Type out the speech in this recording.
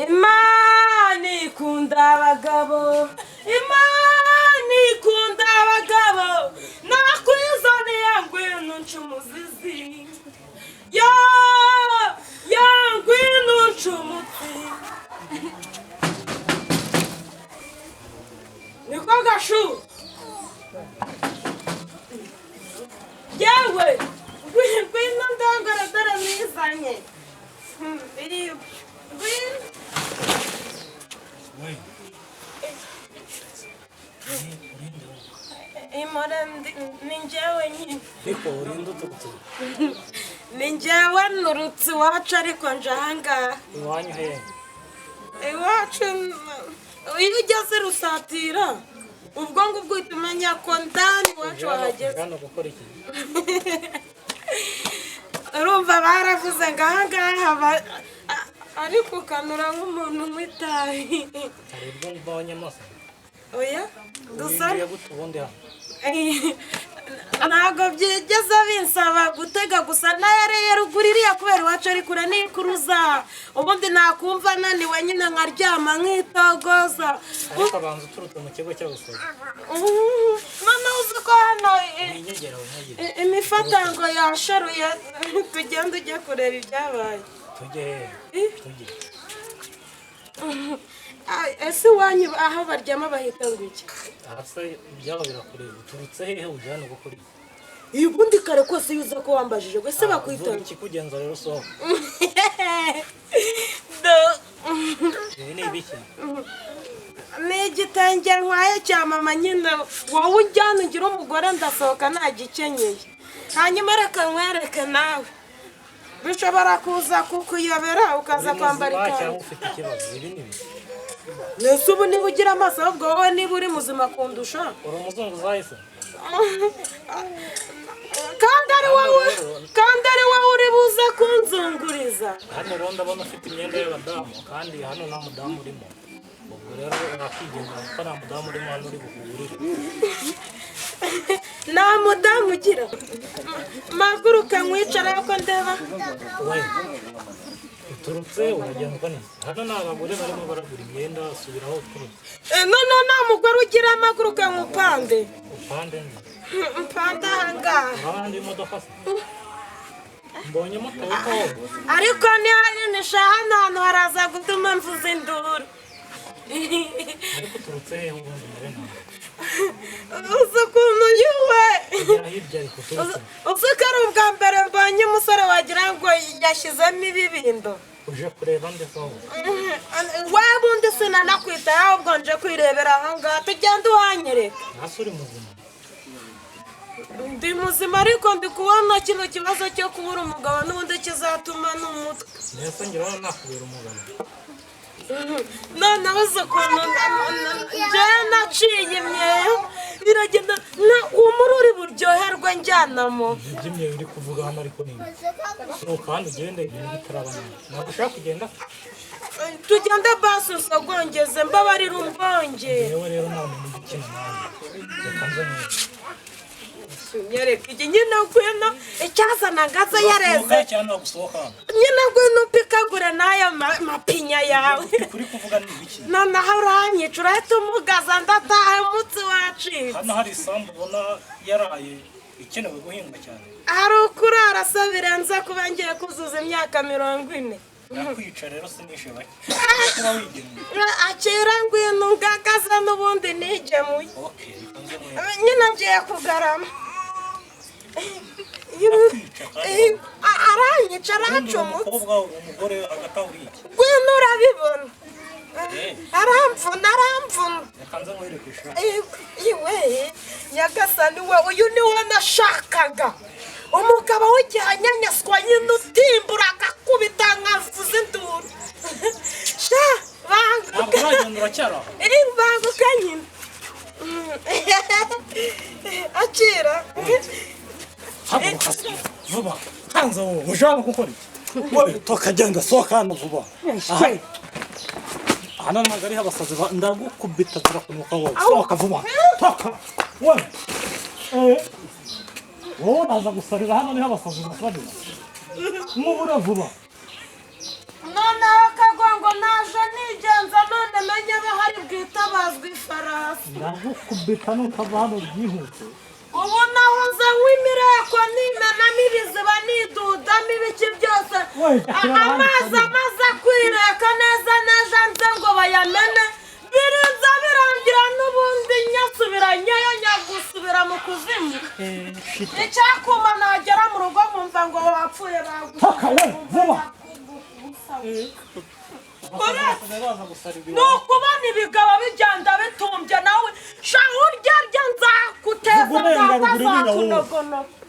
Imana ikunda abagabo, Imana ikunda abagabo, nakwizaniye ngwino ncumuzizi, ya ngwino ncumuzi. Niko gashu yewe ngwino ndongora dore mwizanye ni njyewe nyine ni njyewe nurutse iwacu ariko nje ahangaha iwanyu hehe iwacu iyo ugeze rusatira ubwo ngubwo uhita umenya ko ndani iwacu wahageze urumva baravuze ngo ahangaha ariko ukanura nk'umuntu mw'itabi hari ubwo mbonye amaso oya dusa hano ntabwo byigeze binsaba gutega gusa nayareye ruguru iriya kubera iwacu ari kure n'ikuruza ubundi nakumva naniwe nyine nkaryama nkitogoza ariko abanza uturutse mu kigo cy'abasore noneho uzi ko hano imifatango yasharuye tugenda ujye kureba ibyabaye tujye hehe tujye ese iwanyu aho baryama bahita ngo iki ahasa ibyabo birakureba uturutse hehe ujya hano gukora iki iyo ubundi kare kose iyo uza ko wambajije wese bakwita ikikugenza rero sohoka ibi ni ibiki ni igitenge nkwaye cya mama nyine wowe ujyana ugira umugore ndasohoka nagikenyeye hanyuma reka nkwereke nawe bishobora kuza kukuyobera ukaza kwambara ikanzu ufite ikibazo ibi ni ibiki nese ubu niba ugira amaso ahubwo wowe niba uri muzima kundusha uri umuzungu uzahise kandi ari wowe uri buze kunzunguriza hano rero ndabona ufite imyenda y'abadamu kandi hano nta mudamu urimo ubwo rero urakwigendera kuko nta mudamu urimo hano uri bukugurire nta mudamu ugira maguruka nkwicara yuko ndeba uturutse uragenda uko neza hano ni abagore barimo baragura imyenda subiraho uturutse noneho nta mugore ugira amaguruka nkupande upande mpande ahangaha abandi imodoka se mbonye moto ariko nihanisha hano hantu haraza gutuma mvuza induru ariko uturutse hehe ubundi mbere nawe uzi ukuntu yuwe hirya ariko uturutse uzi ko ari ubwa mbere mbonye umusore wagira ngo yashyizemo ibibindo uje kureba ndetse aho wowe bundi sinanakwitaye ahubwo nje kwirebera ahangaha tugenda uhanyereka hasi uri muzima ndi muzima ariko ndi kubona kino kibazo cyo kubura umugabo n'ubundi kizatuma n'umutwe mbese ngira nakubera umugabo noneho uzi ukuntu njyewe naciye imyeyo biragenda umuri uri buryoherwe njyanamo iby'imyeyo uri kuvuga hano ariko ni sohoka hano ugende ibintu bitarabana ntabwo ushaka kugenda tugende basi usogongeze mbabarira umbongere yewe rero nta muntu ugikina nawe reka nze neza nyereka iki nyine ngwino icyazana ngaze yareze nyine ngwino upikagure n'ayo mapinya yawe uri kuvuga ni ibiki noneho uranyica urahita umugaza ndataha umutsi wacitse hano hari isambu ubona yaraye ikenewe guhingwa cyane hari ukurara se birenze kuba ngiye kuzuza imyaka 40 nakwica rero sinishe bake kuba wigemuye akira ngwino ngagaze n'ubundi nigemuye nyine ngiye kugarama aranyica aracumutse umugore agatawuriye ngwino urabibona aramvuna reka nze nkwerekesha iwe nyagasani we uyu niwe nashakaga umugabo w'igihanyanyaswa nyine utimbura agakubita nkavuza induru ntabwo uragenda uracyaraho banguka nyine akira haguruka vuba hanze wowe ushaka gukora iki wowe tukagenda sohoka hano vuba hano ntabwo ariho abasazi ndagukubita turakunuka wowe sohoka vuba toka wowe wowe uraza gusarira hano niho abasazi basarira mubura vuba noneho kagongo naje menye bahari bwitabazwa ifarasi ndagukubita nukava hano byihuse ubu nahoze nk'imireko nimenamo ibiziba nidudamo ibiki byose amazi amaze kwireka neza neza nze ngo bayamene birinza birangira n'ubundi nyasubira nyayo nyagusubira mu kuzimu icyakuma nagera mu rugo nkumva ngo wapfuye baguha nukubona ibigabo bigenda bitumbye nawe sha urya nzakuteza nzakunogonoga